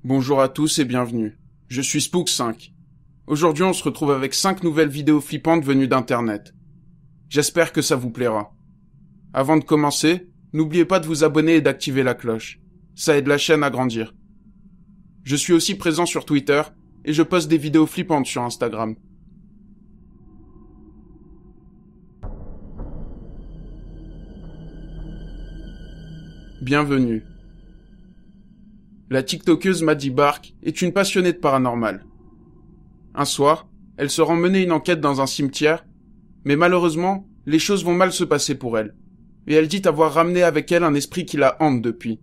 Bonjour à tous et bienvenue. Je suis Spook5. Aujourd'hui on se retrouve avec 5 nouvelles vidéos flippantes venues d'internet. J'espère que ça vous plaira. Avant de commencer, n'oubliez pas de vous abonner et d'activer la cloche. Ça aide la chaîne à grandir. Je suis aussi présent sur Twitter et je poste des vidéos flippantes sur Instagram. Bienvenue. La tiktokeuse Maddie Bark est une passionnée de paranormal. Un soir, elle se rend mener une enquête dans un cimetière, mais malheureusement, les choses vont mal se passer pour elle, et elle dit avoir ramené avec elle un esprit qui la hante depuis.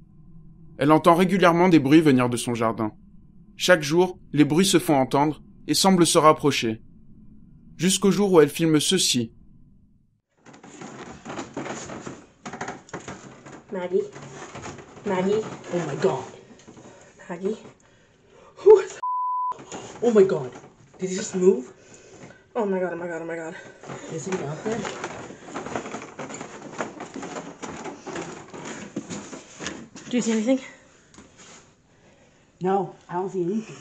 Elle entend régulièrement des bruits venir de son jardin. Chaque jour, les bruits se font entendre et semblent se rapprocher. Jusqu'au jour où elle filme ceci. Maggie? Maggie? Oh my god. Maggie? Who is Oh my god. Did he just move? Oh my god, oh my god, oh my god. Is he out there? Do you see anything? No, I don't see anything.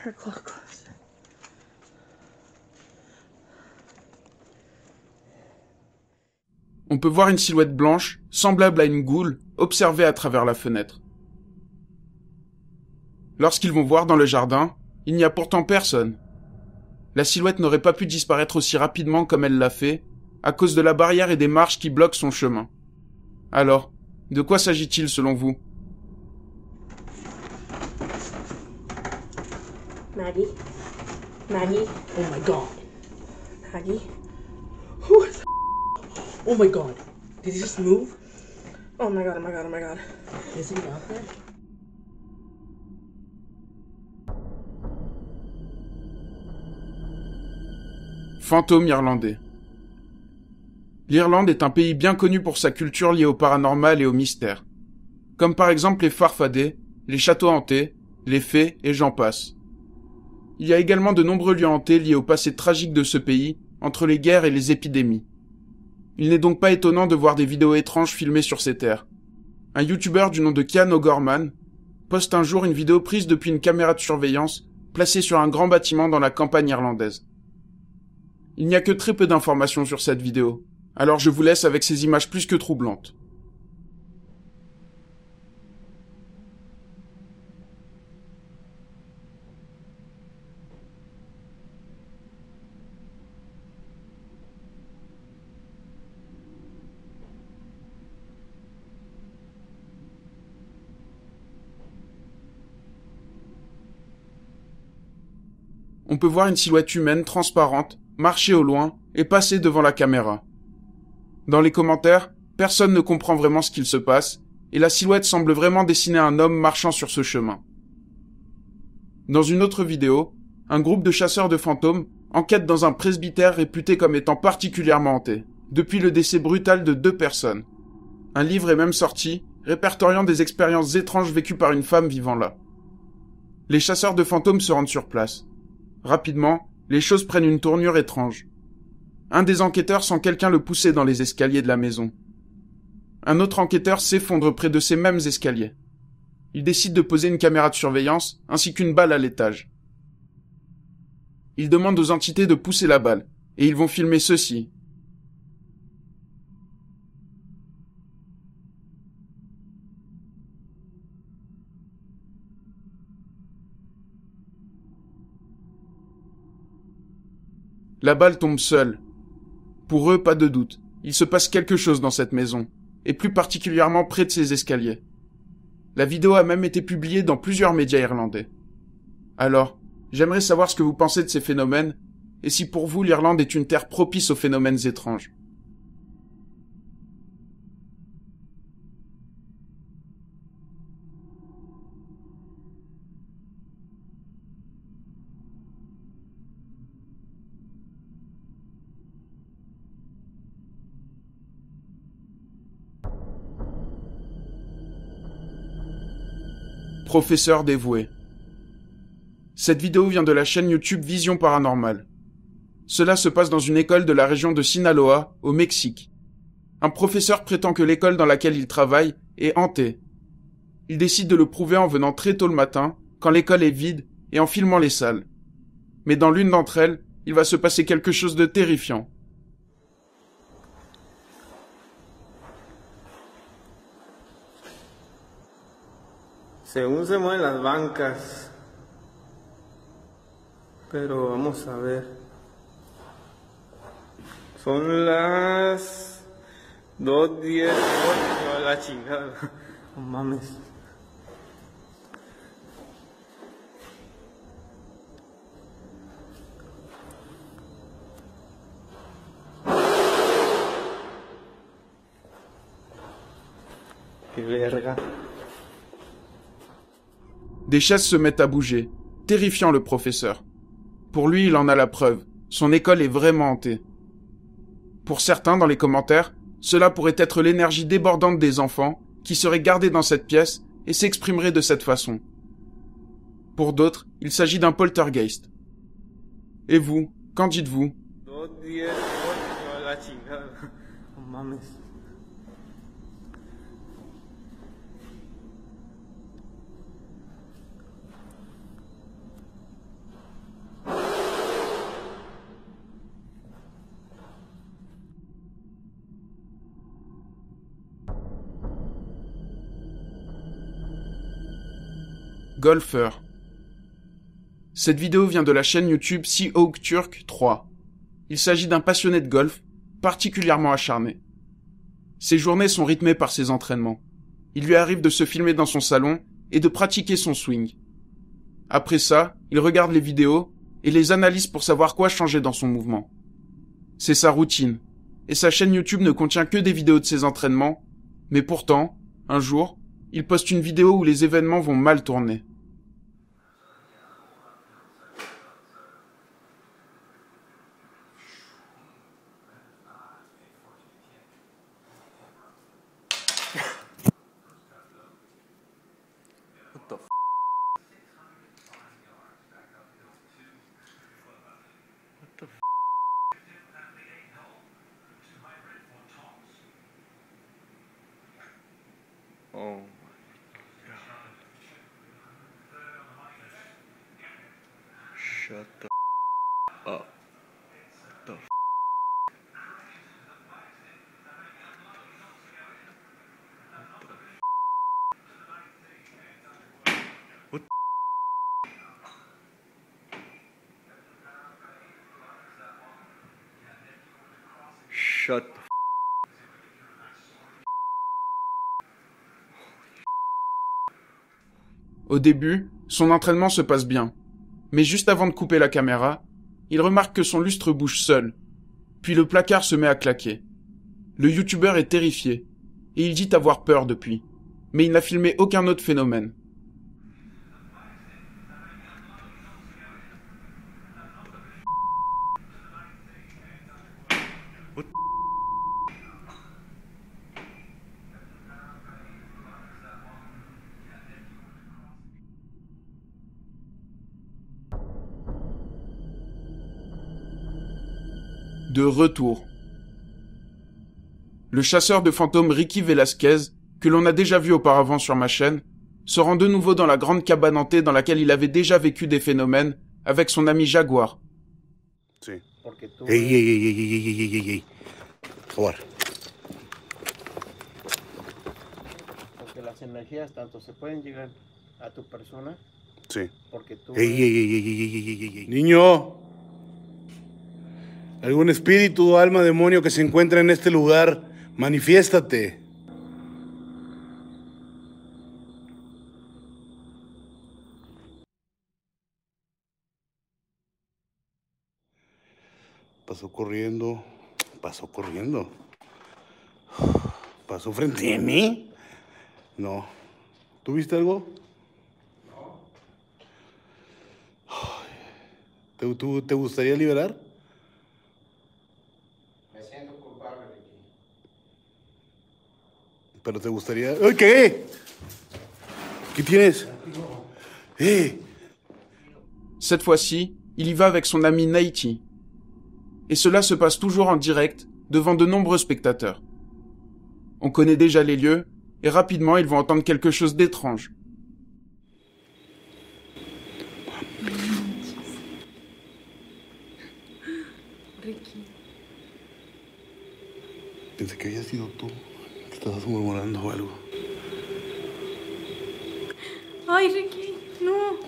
Her clock closed. On peut voir une silhouette blanche, semblable à une goule, observée à travers la fenêtre. Lorsqu'ils vont voir dans le jardin, il n'y a pourtant personne. La silhouette n'aurait pas pu disparaître aussi rapidement comme elle l'a fait, à cause de la barrière et des marches qui bloquent son chemin. Alors, de quoi s'agit-il selon vous? Maggie? Maggie? Oh my god. Maggie? Who is Oh my god. Did he just move? Oh my god, oh my god, oh my god. Is he out there? Fantôme irlandais. L'Irlande est un pays bien connu pour sa culture liée au paranormal et au mystère. Comme par exemple les farfadets, les châteaux hantés, les fées et j'en passe. Il y a également de nombreux lieux hantés liés au passé tragique de ce pays, entre les guerres et les épidémies. Il n'est donc pas étonnant de voir des vidéos étranges filmées sur ces terres. Un youtubeur du nom de Kian O'Gorman poste un jour une vidéo prise depuis une caméra de surveillance placée sur un grand bâtiment dans la campagne irlandaise. Il n'y a que très peu d'informations sur cette vidéo, alors je vous laisse avec ces images plus que troublantes. On peut voir une silhouette humaine transparente marcher au loin et passer devant la caméra. Dans les commentaires, personne ne comprend vraiment ce qu'il se passe, et la silhouette semble vraiment dessiner un homme marchant sur ce chemin. Dans une autre vidéo, un groupe de chasseurs de fantômes enquête dans un presbytère réputé comme étant particulièrement hanté, depuis le décès brutal de 2 personnes. Un livre est même sorti, répertoriant des expériences étranges vécues par une femme vivant là. Les chasseurs de fantômes se rendent sur place. Rapidement, les choses prennent une tournure étrange. Un des enquêteurs sent quelqu'un le pousser dans les escaliers de la maison. Un autre enquêteur s'effondre près de ces mêmes escaliers. Il décide de poser une caméra de surveillance ainsi qu'une balle à l'étage. Il demande aux entités de pousser la balle, et ils vont filmer ceci. La balle tombe seule. Pour eux, pas de doute, il se passe quelque chose dans cette maison, et plus particulièrement près de ces escaliers. La vidéo a même été publiée dans plusieurs médias irlandais. Alors, j'aimerais savoir ce que vous pensez de ces phénomènes, et si pour vous l'Irlande est une terre propice aux phénomènes étranges. Professeur dévoué. Cette vidéo vient de la chaîne YouTube Vision Paranormale. Cela se passe dans une école de la région de Sinaloa, au Mexique. Un professeur prétend que l'école dans laquelle il travaille est hantée. Il décide de le prouver en venant très tôt le matin, quand l'école est vide, et en filmant les salles. Mais dans l'une d'entre elles, il va se passer quelque chose de terrifiant. Según se mueven las bancas. Pero vamos a ver. Son las 2:10. Oh, la chingada. No mames. Qué verga. Des chaises se mettent à bouger, terrifiant le professeur. Pour lui, il en a la preuve. Son école est vraiment hantée. Pour certains, dans les commentaires, cela pourrait être l'énergie débordante des enfants qui seraient gardés dans cette pièce et s'exprimeraient de cette façon. Pour d'autres, il s'agit d'un poltergeist. Et vous, qu'en dites-vous? Golfeur. Cette vidéo vient de la chaîne YouTube Seahawk Turk 3. Il s'agit d'un passionné de golf, particulièrement acharné. Ses journées sont rythmées par ses entraînements. Il lui arrive de se filmer dans son salon et de pratiquer son swing. Après ça, il regarde les vidéos et les analyse pour savoir quoi changer dans son mouvement. C'est sa routine, et sa chaîne YouTube ne contient que des vidéos de ses entraînements, mais pourtant, un jour, il poste une vidéo où les événements vont mal tourner. Oh. Shut the up. The what? Shut the Au début, son entraînement se passe bien. Mais juste avant de couper la caméra, il remarque que son lustre bouge seul. Puis le placard se met à claquer. Le youtubeur est terrifié, et il dit avoir peur depuis. Mais il n'a filmé aucun autre phénomène. De retour. Le chasseur de fantômes Ricky Velasquez, que l'on a déjà vu auparavant sur ma chaîne, se rend de nouveau dans la grande cabane hantée dans laquelle il avait déjà vécu des phénomènes avec son ami Jaguar. Sí. Ey. Jaguar. Porque las energías tanto se pueden llegar a tu persona. Sí. Porque tú. Ey. Niño. Algún espíritu o alma demonio que se encuentra en este lugar, manifiéstate. Pasó corriendo. Pasó frente a mí. No. ¿Tú viste algo? No. ¿Te gustaría liberar? Me siento culpable, Ricky. Pero te gustaría... ¡Ay, qué! ¿Qué tienes? Cette fois-ci, il y va avec son ami Naiti. et cela se passe toujours en direct devant de nombreux spectateurs. On connaît déjà les lieux, et rapidement ils vont entendre quelque chose d'étrange. Ricky. Pensé que había sido tú, que estabas murmurando o algo. Ay, Ricky, no.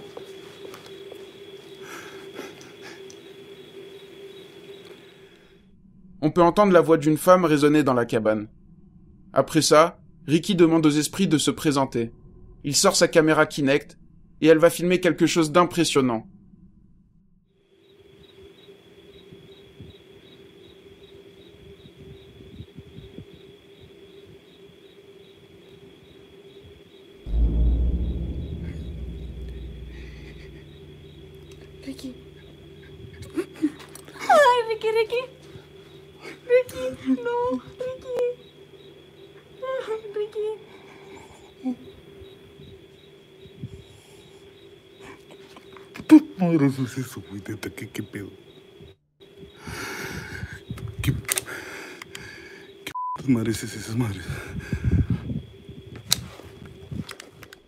On peut entendre la voix d'une femme résonner dans la cabane. Après ça, Ricky demande aux esprits de se présenter. Il sort sa caméra Kinect et elle va filmer quelque chose d'impressionnant. Ricky. Ay, Ricky, Ricky. Ricky, no, Ricky. Ricky. Madre, eso es eso, güey, neta, ¿qué pedo? ¿Qué madres es esas madres?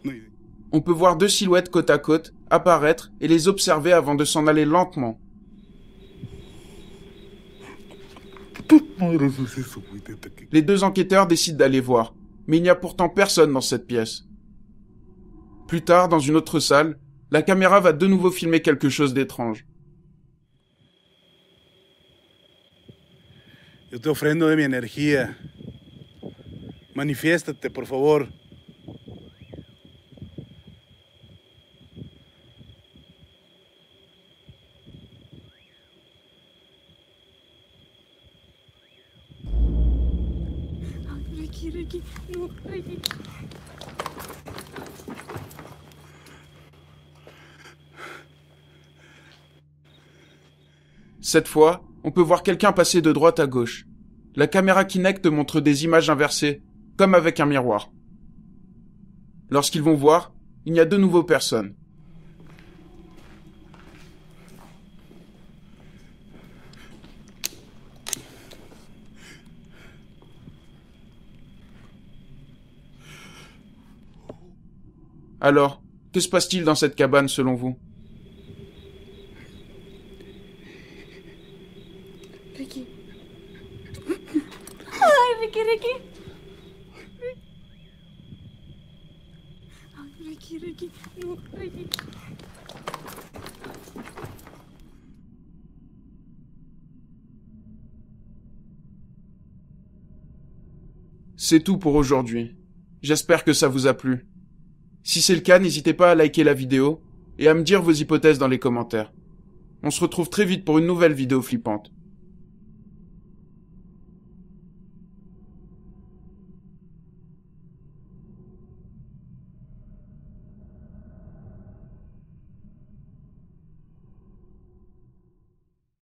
No hay idea. On peut voir deux silhouettes côte à côte apparaître et les observer avant de s'en aller lentement. Madre, eso es eso, güey, neta, Les deux enquêteurs décident d'aller voir, mais il n'y a pourtant personne dans cette pièce. Plus tard, dans une autre salle, la caméra va de nouveau filmer quelque chose d'étrange. Yo te ofrendo de mi energía. Manifiéstate, por favor. Ricky, Ricky, no, Ricky. Cette fois, on peut voir quelqu'un passer de droite à gauche. La caméra Kinect montre des images inversées, comme avec un miroir. Lorsqu'ils vont voir, il n'y a de nouveau personne. Alors, que se passe-t-il dans cette cabane selon vous? Ricky. Ay, Ricky, Ricky. Ay, Ricky, Ricky, no, Ricky. C'est tout pour aujourd'hui. J'espère que ça vous a plu. Si c'est le cas, n'hésitez pas à liker la vidéo et à me dire vos hypothèses dans les commentaires. On se retrouve très vite pour une nouvelle vidéo flippante.